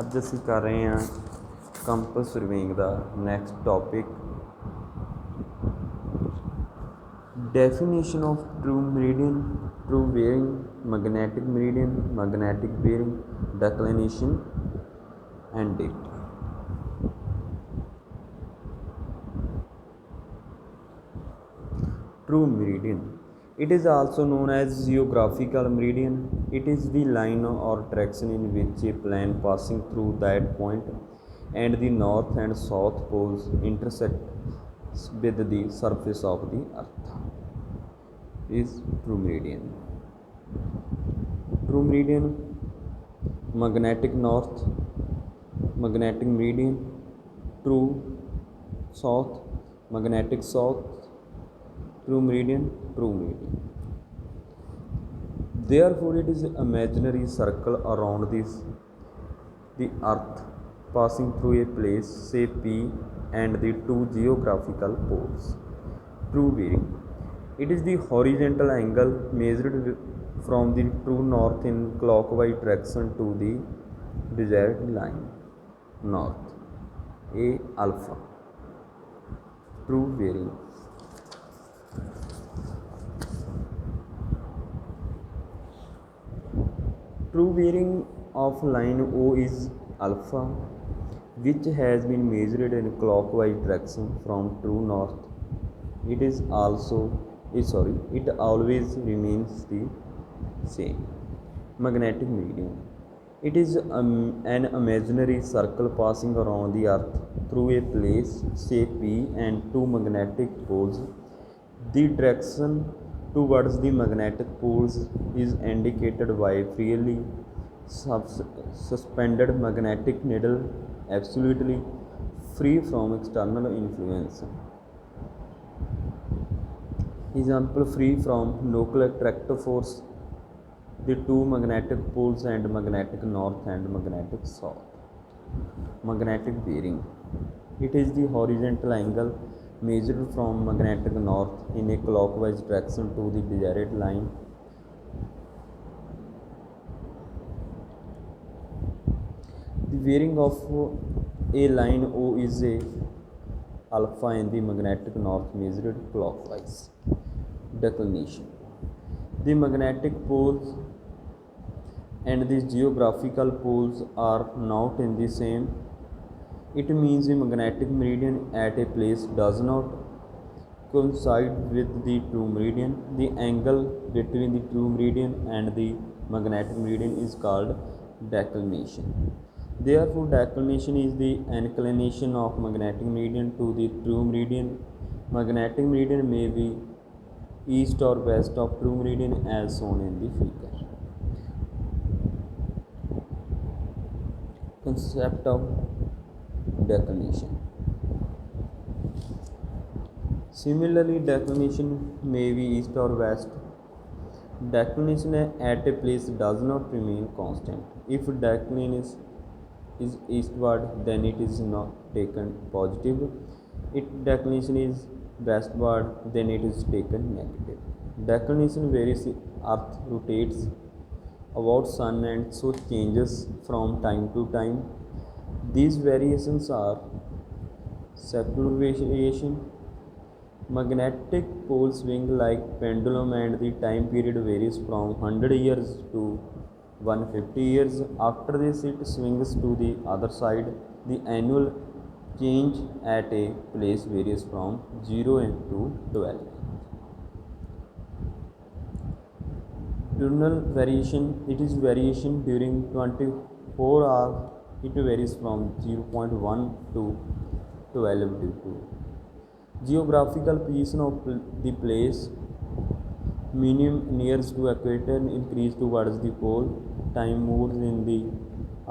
ਅੱਜ ਅਸੀਂ ਕਰ ਰਹੇ ਹਾਂ ਕੰਪਸ ਸਰਵੇਇੰਗ ਦਾ next topic definition of true meridian, true bearing, magnetic meridian, magnetic bearing, declination and date. True meridian. It is also known as geographical meridian. It is the line or direction in which a plane passing through that point and the north and south poles intersect with the surface of the earth is true meridian. True meridian, magnetic north, magnetic meridian, true south, magnetic south, true meridian, true meridian. Therefore, it is an imaginary circle around the earth passing through a place, say P, and the two geographical poles. True bearing. It is the horizontal angle measured from the true north in clockwise direction to the desired line. North A alpha. True bearing. True bearing of line O is alpha, which has been measured in clockwise direction from true north. It always remains the same. Magnetic meridian. It is an imaginary circle passing around the earth through a place, say P, and two magnetic poles. The direction towards the magnetic poles is indicated by freely suspended magnetic needle, absolutely free from external influence. Example: free from nuclear attractive force, the two magnetic poles and magnetic north and magnetic south. Magnetic bearing. It is the horizontal angle measured from magnetic north in a clockwise direction to the desired line. The bearing of a line O is a alpha in the magnetic north measured clockwise. Declination. The magnetic poles and the geographical poles are not in the same. It means the magnetic meridian at a place does not coincide with the true meridian. The angle between the true meridian and the magnetic meridian is called declination. Therefore, declination is the inclination of magnetic meridian to the true meridian. Magnetic meridian may be east or west of true meridian as shown in the figure. Concept of declination. Similarly, declination may be east or west. Declination at a place does not remain constant. If declination is eastward, then it is not taken positive. If declination is westward, then it is taken negative. Declination varies. Earth rotates about sun and so changes from time to time. These variations are secular variation. Magnetic poles swing like pendulum and the time period varies from 100 years to 150 years. After this it swings to the other side. The annual change at a place varies from 0 to 12. Diurnal variation. It is variation during 24 hours. It varies from 0.1 to 12 degrees. Geographical position of the place. Minimum nearest to equator, increase towards the pole. Time moves in the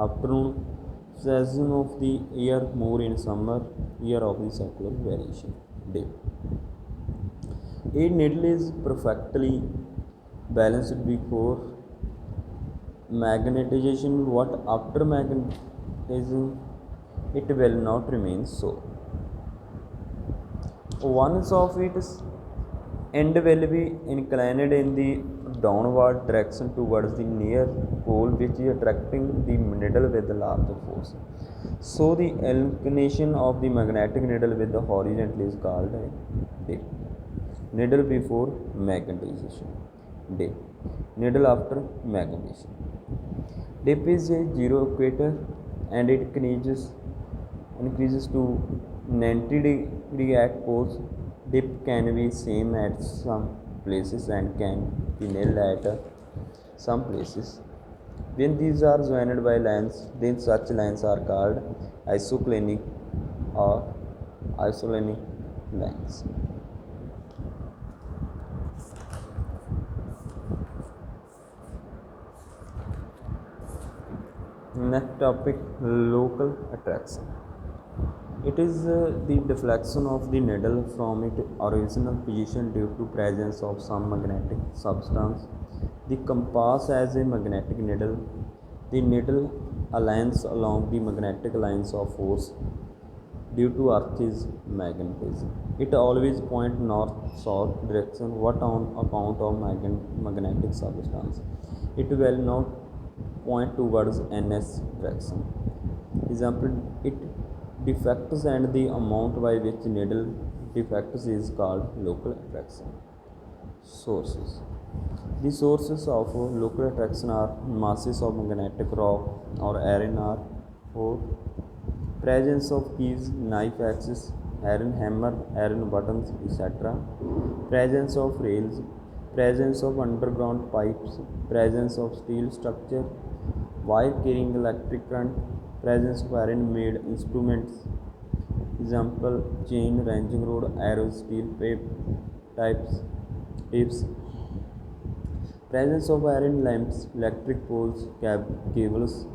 afternoon. Season of the year more in summer. Year of the secular variation. Day. A needle is perfectly balanced before magnetization. What after magnetization? It will not remain so. One of its end will be inclined in the downward direction towards the near pole, which is attracting the needle with a larger force. So the inclination of the magnetic needle with the horizontal is called a dip. Needle before magnetization. Dip. Needle after magnetization. Dip is a zero equator and it increases to 90 degree at poles. Dip can be same at some places and can be nil at some places. When these are joined by lines, then such lines are called isoclinic or isolinic lines. Next topic, local attraction. It is the deflection of the needle from its original position due to presence of some magnetic substance. The compass has a magnetic needle. The needle aligns along the magnetic lines of force due to Earth's magnetism. It always points north-south direction, what on account of magnetic substance. It will not point towards NS direction. Example, it defects and the amount by which needle defects is called local attraction. Sources. The sources of local attraction are masses of magnetic rock or iron ore, presence of keys, knife axis, iron hammer, iron buttons, etc., presence of rails, presence of underground pipes, presence of steel structure, wire carrying electric current, presence of iron made instruments, example chain, ranging rod, arrows, steel pipe types, tips, presence of iron lamps, electric poles, cables.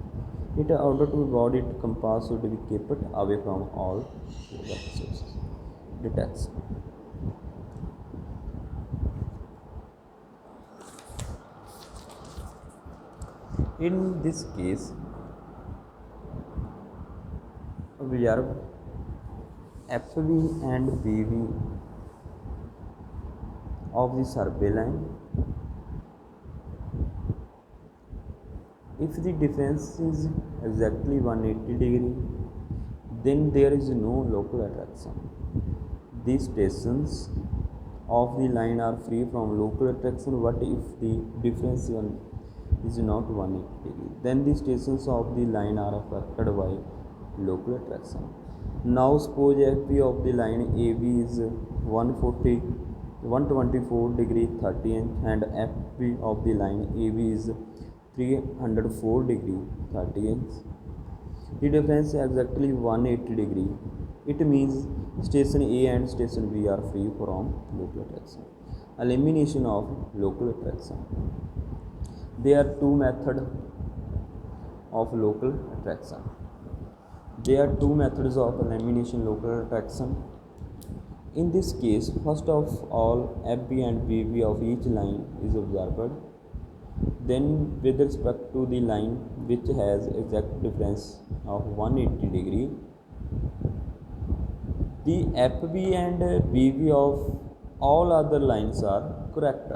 In order to avoid it, compass should be kept away from all sources. Detection. In this case, observe FV and BV of the survey line. If the difference is exactly 180 degree, then there is no local attraction. These stations of the line are free from local attraction. What if the difference is not 180 degree? Then the stations of the line are affected by local attraction. Now suppose FP of the line AB is 124 degree 30 inch and FP of the line AB is 304 degree 30 inch. The difference is exactly 180 degree. It means station A and station B are free from local attraction. Elimination of local attraction. There are two methods of local attraction. There are two methods of elimination local attraction. In this case, first of all, FB and BB of each line is observed. Then with respect to the line which has exact difference of 180 degree, the FB and BB of all other lines are correct.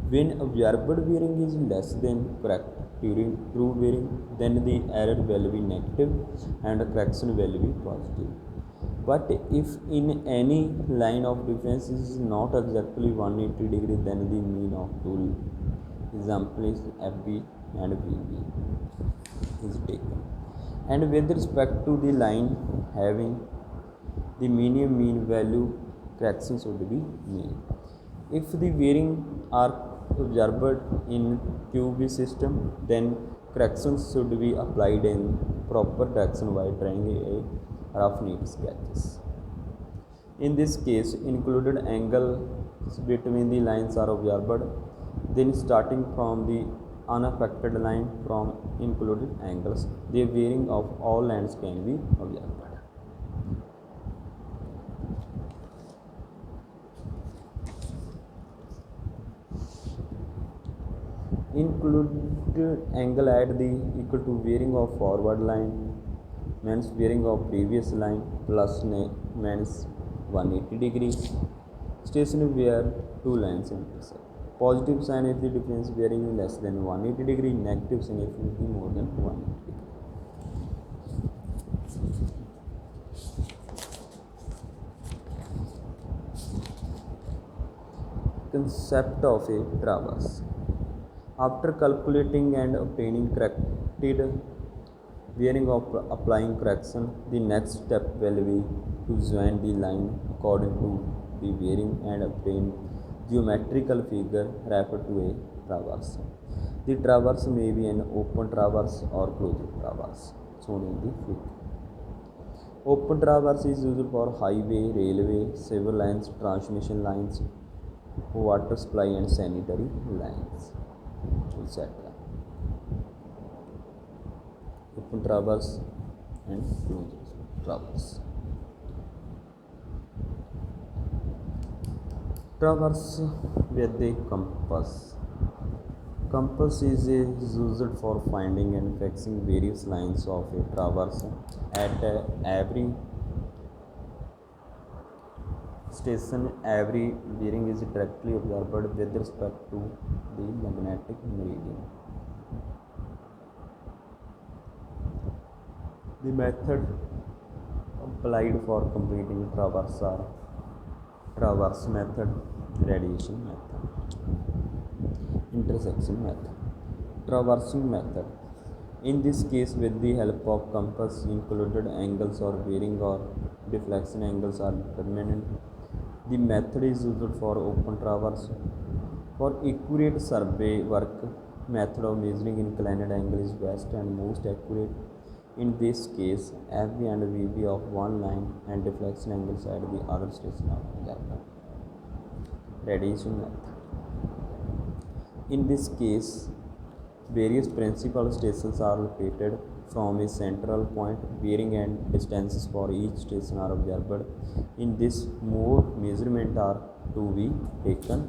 When observed bearing is less than correct during true bearing, then the error will be negative and correction will be positive. But if in any line of difference is not exactly 180 degree, then the mean of two example is FB and BB is taken. And with respect to the line having the minimum mean value, correction should be mean. If the bearing are observed in QB system, then corrections should be applied in proper direction by drawing a rough neat sketches. In this case, included angles between the lines are observed. Then starting from the unaffected line from included angles, the bearing of all lines can be observed. Included angle at the equal to bearing of forward line means bearing of previous line plus means 180 degree station where two lines intersect. Positive sign if the difference bearing is less than 180 degree. Negative sign if it is more than 180 degree. Concept of a traverse. After calculating and obtaining corrected bearing of applying correction, the next step will be to join the line according to the bearing and obtain geometrical figure referred to a traverse. The traverse may be an open traverse or closed traverse, shown in the figure. Open traverse is used for highway, railway, civil lines, transmission lines, water supply and sanitary lines, etc. Open traverse and closed traverse. Traverse with the compass. Compass is used for finding and fixing various lines of a traverse at every station. Every bearing is directly observed with respect to the magnetic meridian. The method applied for completing traverse are traverse method, radiation method, intersection method. Traversing method. In this case, with the help of compass, included angles or bearing or deflection angles are determined. The method is used for open traverse. For accurate survey work, method of measuring inclined angle is best and most accurate. In this case, FB and VB of one line and deflection angles at the other station are observed. Radiation method. In this case, various principal stations are located from a central point. Bearing and distances for each station are observed. In this mode, measurement are to be taken,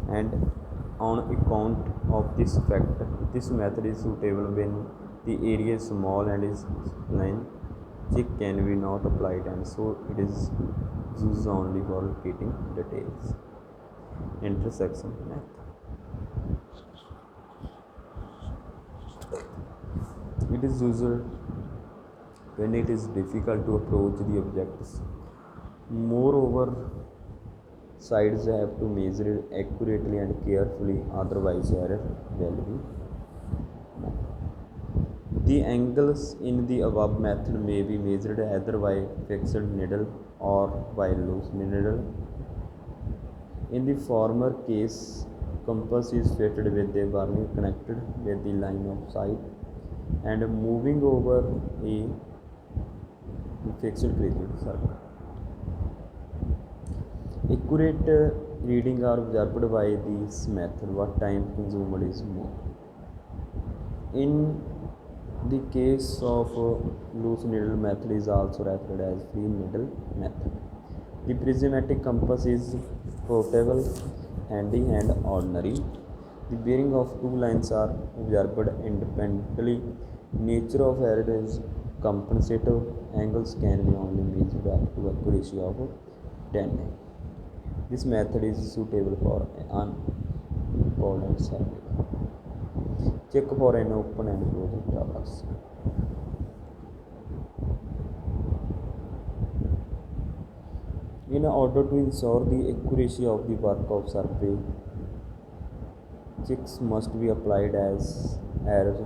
and on account of this fact, this method is suitable when the area is small and is line check can be not applied, and so it is used only for locating details. Intersection method. It is used when it is difficult to approach the objects. Moreover, sides have to measure it accurately and carefully, otherwise error will be. The angles in the above method may be measured either by fixed needle or by loose needle. In the former case, compass is fitted with a vernier connected with the line of sight and moving over a fixed rigid circle. Accurate reading are observed by this method. What time consumed is more. In the case of loose needle method is also referred as free needle method. The prismatic compass is portable, handy and ordinary. The bearing of two lines are observed independently. Nature of error is compensative. Angles can be only measured up to accuracy of 10. This method is suitable for unimportant survey. Check for an open and closed traverse. In order to ensure the accuracy of the work of survey, checks must be applied as error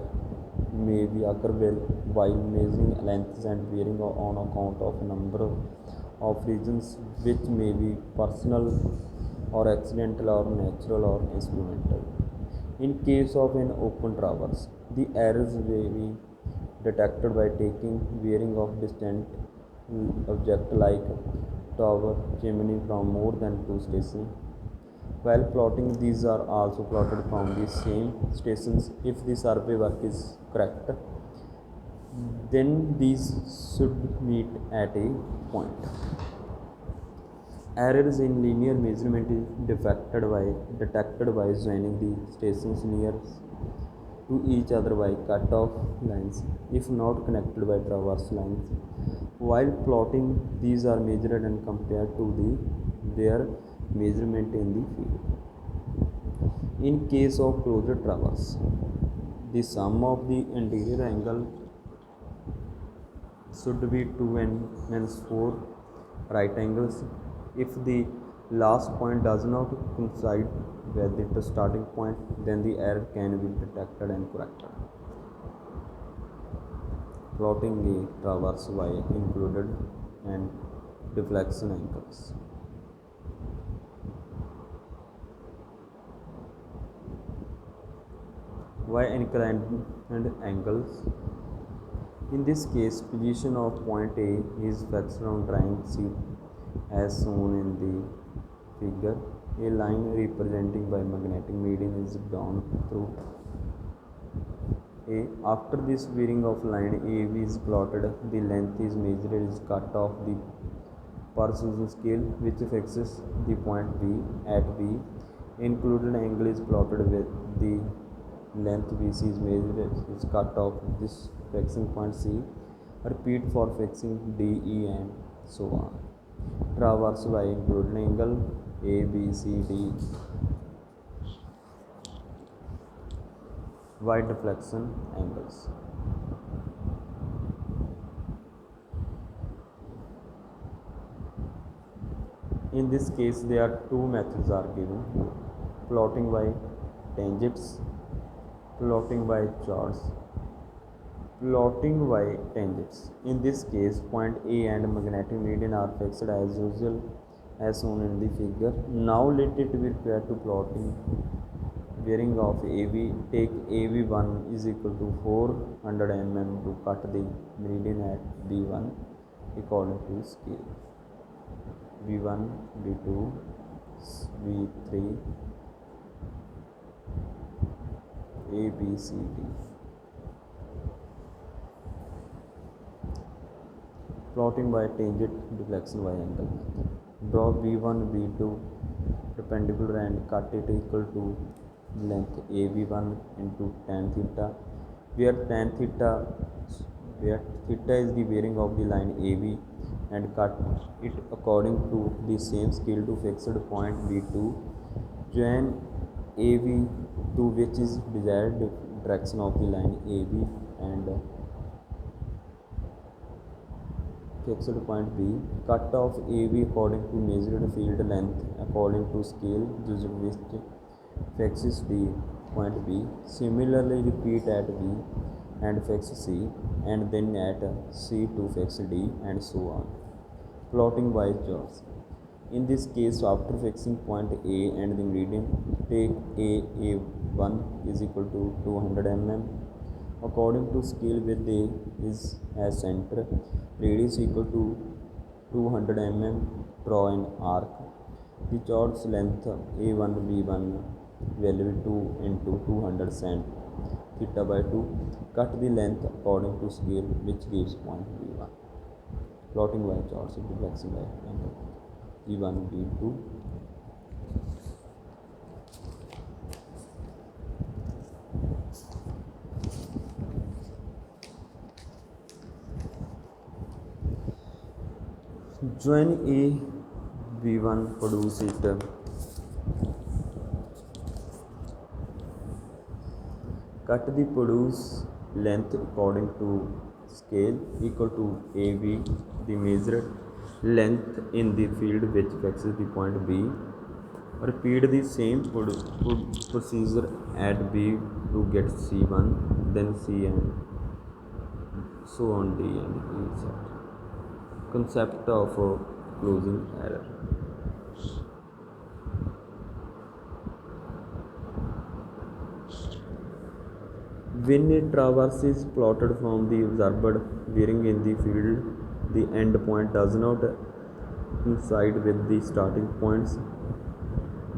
may be occur while measuring lengths and bearing on account of number of reasons which may be personal or accidental or natural or instrumental. In case of an open traverse, the errors may be detected by taking bearing of distant object like tower, chimney from more than two stations. While plotting, these are also plotted from the same stations. If the survey work is correct, then these should meet at a point. Errors in linear measurement is detected by joining the stations near to each other by cut-off lines, if not connected by traverse lines. While plotting, these are measured and compared to their measurement in the field. In case of closed traverse, the sum of the interior angle should be 2 and 4 right angles. If the last point does not coincide with the starting point, then the error can be detected and corrected. Plotting a traverse y included and deflection angles. Y inclined angles. In this case, position of point A is fixed on drawing sheet as shown in the figure. A line representing by magnetic median is drawn through A. After this bearing of line AB is plotted, the length is measured is cut off the precision scale which fixes the point B at B. Included angle is plotted with the length BC is measured is cut off this fixing point C. Repeat for fixing D, E and so on. Traverse by included angle A, B, C, D. Y deflection angles. In this case, there are two methods are given: plotting by tangents, plotting by chords. Plotting by tangents. In this case, point A and magnetic median are fixed as usual as shown in the figure. Now let it be prepared to plotting bearing of AB. Take AB1 is equal to 400 mm to cut the meridian at B1 according to scale. B1, B2, B3, A, B, C, D. Plotting by tangent deflection y angle. Draw B1, B2 perpendicular and cut it equal to length AB1 into tan theta, where theta is the bearing of the line AB, and cut it according to the same scale to fixed point B2. Join AB to which is desired direction of the line AB and fixed point B. Cut off AB according to measured field length according to scale using which fixes the point B. Similarly, repeat at B and fix C, and then at C to fix D, and so on. Plotting by chords. In this case, after fixing point A and the meridian, take A1 is equal to 200 mm. According to scale with A is as center, radius equal to 200 mm, draw an arc. The chord's length A1 B1 value 2 into 200 cent theta by 2. Cut the length according to scale which gives point B1. Plotting by chords deflection by angle B1 B2. Join A B1 produce it. Cut the produce length according to scale equal to AB, the measured length in the field which fixes the point B. Repeat the same procedure at B to get C1, then C and so on D and E set. Concept of closing error. When a traverse is plotted from the observed bearing in the field, the end point does not coincide with the starting points,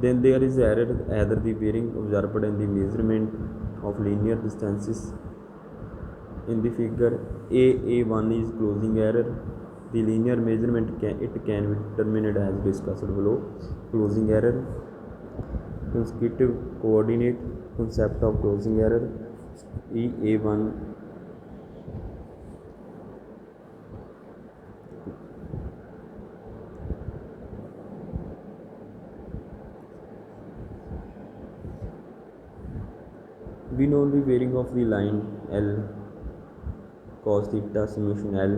then there is error. Either the bearing observed in the measurement of linear distances in the figure A1 is closing error. The linear measurement can be determined as discussed below. Closing error. Consecutive coordinate. Concept of closing error. A1 We know the bearing of the line L cos theta summation L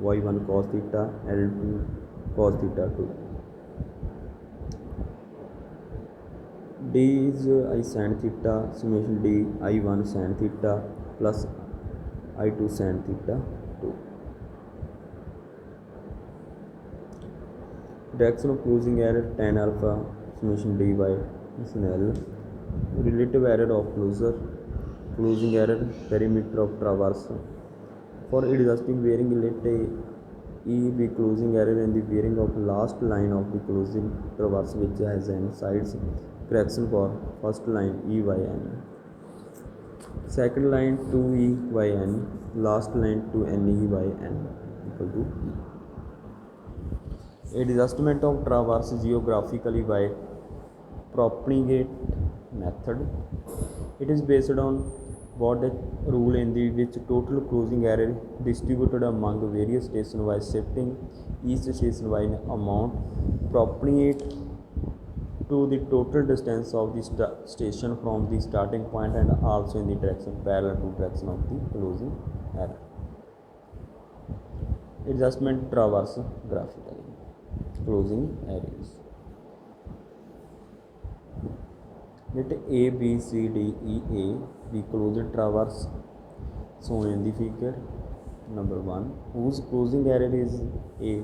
y1 cos theta L2 cos theta 2. D is I sin theta summation D I1 sin theta plus I2 sin theta 2. Direction of closing error tan alpha summation D by L. Relative error of closing error perimeter of traverse. For adjusting bearing, let E be closing error in the bearing of last line of the closing traverse which has n sides. Correction for first line E by n. Second line 2E by n. Last line 2NE by n equal to E. Adjustment of traverse geographically by propagate method. It is based on Bode rule in which total closing error distributed among various stations by shifting each station by an amount proportionate to the total distance of the station from the starting point and also in the direction parallel to direction of the closing error. Adjustment traverse graphically. Closing areas. Let A, B, C, D, E, A be closed traverse shown in the figure. Number 1, whose closing error is A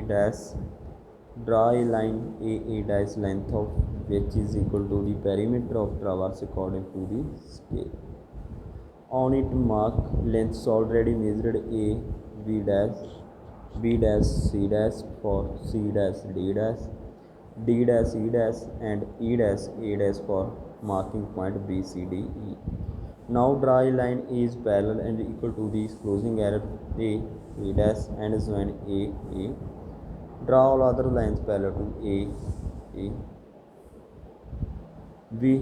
dash. Draw a line A dash length of which is equal to the perimeter of traverse according to the scale. On it mark lengths already measured A, B dash, C dash for C dash, D dash, D dash, E dash and E dash, A dash for marking point B, C, D, E. Now draw a line A is parallel and equal to the closing error A dash and join A. Draw all other lines parallel to A, B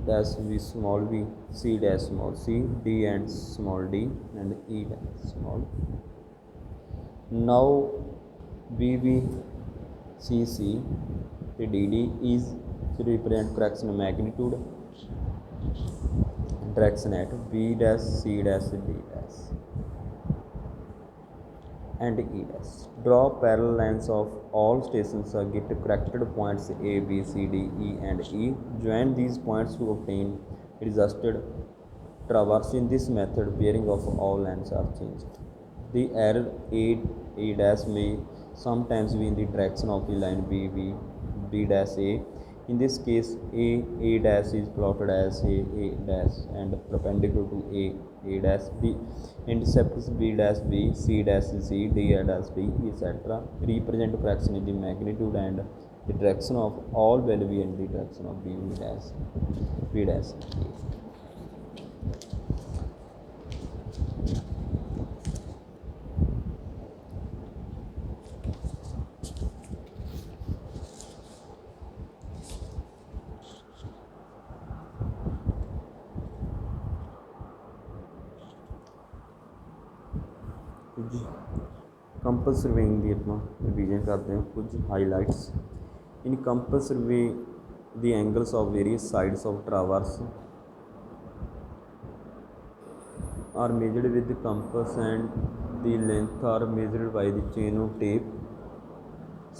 dash B small b, C dash small c, D and small d and E dash small. Now BBCC DD is to represent correction magnitude direction at B dash C dash D dash and E dash. Draw parallel lines of all stations get corrected points A, B, C, D, E and E. Join these points to obtain adjusted traverse. In this method, bearing of all lines are changed. The error A dash may sometimes be in the direction of the line B dash A. In this case, A dash is plotted as A dash and perpendicular to A dash. The intercepts B dash B, C dash C, D dash D, etc. represent correction in the magnitude and the direction of all value in the direction of B dash A. Compass surveying ਦੀ ਆਪਾਂ revision ਕਰਦੇ ਹਾਂ ਕੁਝ highlights. In compass survey, the angles of various sides of traverse are measured with the compass and the length are measured by the chain of tape.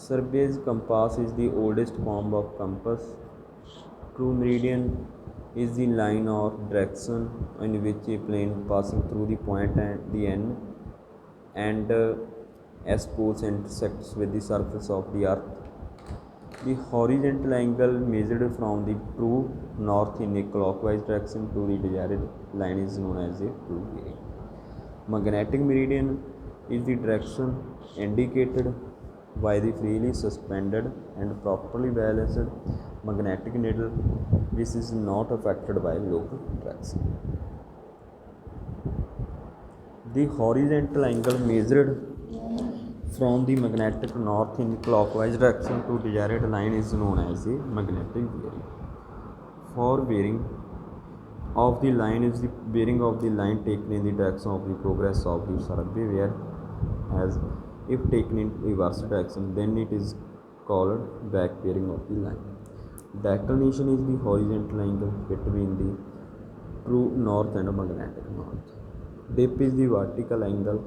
Survey's compass is the oldest form of compass. True meridian is the line of direction in which a plane passing through the point and the N and S poles intersects with the surface of the earth. The horizontal angle measured from the true north in a clockwise direction to the desired line is known as a true bearing. Magnetic meridian is the direction indicated by the freely suspended and properly balanced magnetic needle which is not affected by local direction. The horizontal angle measured from the magnetic north in clockwise direction to desired line is known as a magnetic bearing. For bearing of the line is the bearing of the line taken in the direction of the progress of the survey, whereas if taken in reverse direction then it is called back bearing of the line. Declination is the horizontal angle between the true north and magnetic north. Dip is the vertical angle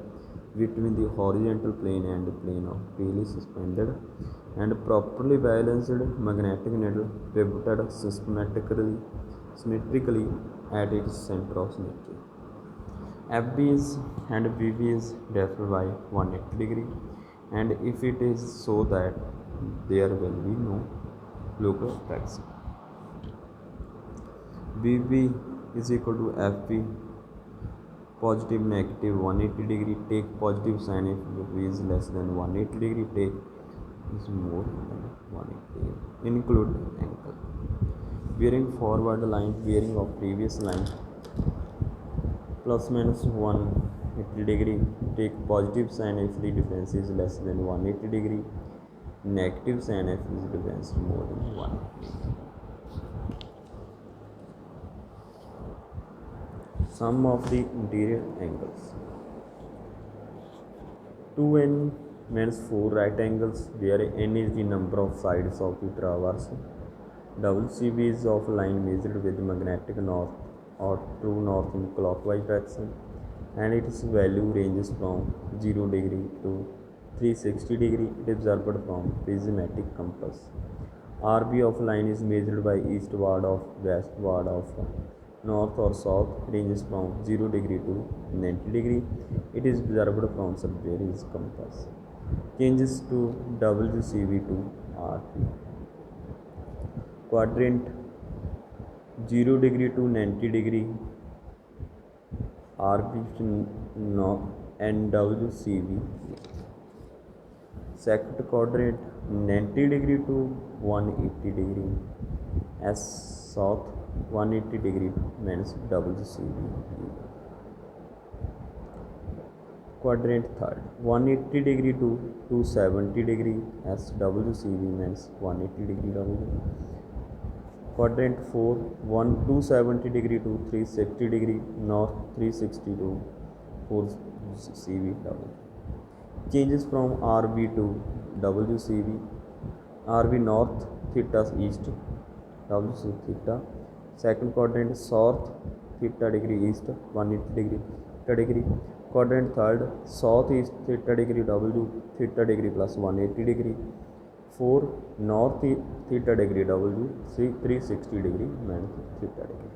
between the horizontal plane and the plane of freely suspended and properly balanced magnetic needle pivoted symmetrically at its center of symmetry. FB is and VB is differ by 180 degree, and if it is so that there will be no local effects. VB is equal to FB positive negative 180 degree. Take positive sign if V is less than 180 degree. Take is more than 180 degree. Include angle. Bearing forward line, bearing of previous line plus minus 180 degree. Take positive sign if the difference is less than 180 degree. Negative sign if the difference is more than 180 degree. Sum of the interior angles. 2n means 4 right angles where n is the number of sides of the traverse. WCB is of line measured with magnetic north or true north in clockwise direction, and its value ranges from 0 degree to 360 degree. It is observed from prismatic compass. RB of line is measured by eastward of westward of north or south, ranges from 0 degree to 90 degree. It is observed from subvaries compass. Changes to WCB to RP. Quadrant 0 degree to 90 degree RP and WCB. Second quadrant 90 degree to 180 degree S south, 180 degree means WCB. Quadrant third 180 degree to 270 degree S WCB means 180 degree W. Quadrant 4 270 degree to 360 degree north, 360 to 4CB W. Changes from RB to WCB. RB north, theta east, WC theta. Second quadrant south, theta degree east, 180 degree theta degree. Quadrant third south east, theta degree W, theta degree plus 180 degree. 4 north theta degree W, 360 degree and theta degree.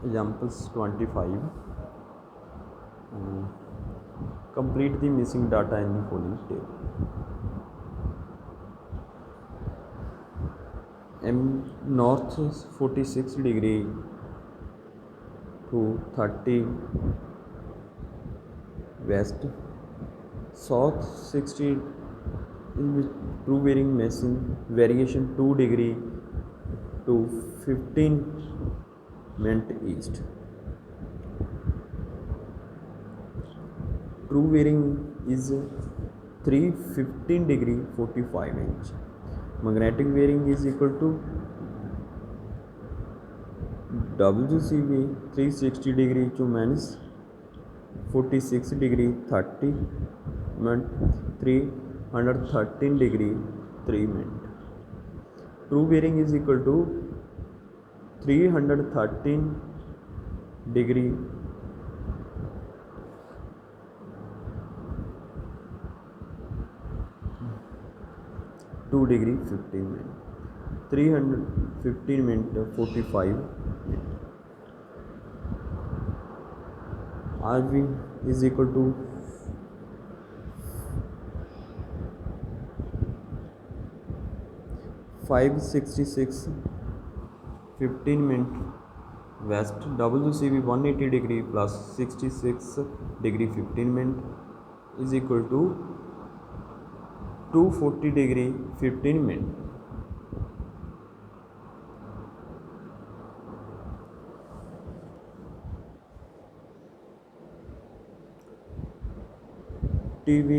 Examples 25. Complete the missing data in the following table. North is 46 degree to 30 west, south 60 true bearing missing variation 2 degree to 15 meant east. True bearing is 315 degree 45 inch. Magnetic bearing is equal to WCB 360 degree to minus 46 degree 30 meant 313 degree 3 meant. True bearing is equal to 313 degree 2 degree 15 minute, 315 minute 45 minute. RV is equal to 566 15 mint west, WCB 180 degree plus 66 degree 15 mint is equal to 240 degree 15 mint. TV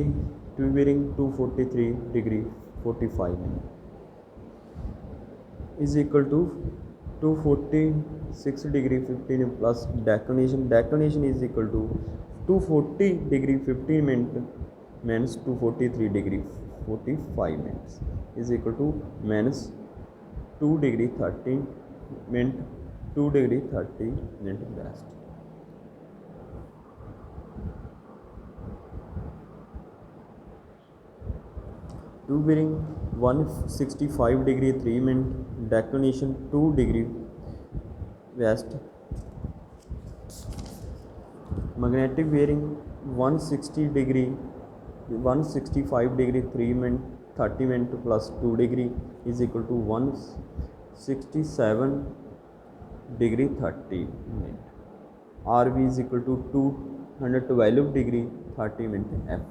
ring 243 degree 45 mint is equal to 246 degree 15 plus declination is equal to 240 degree 15 minutes minus 243 degree 45 minutes is equal to minus 2 degree 30 minute 2 degree 30 minute west. Two bearing 165 degree 3 minute, declination 2 degree west. Magnetic bearing 165 degree 3 minute 30 minute plus 2 degree is equal to 167 degree 30 minute. RV is equal to 212 degree 30 minute F.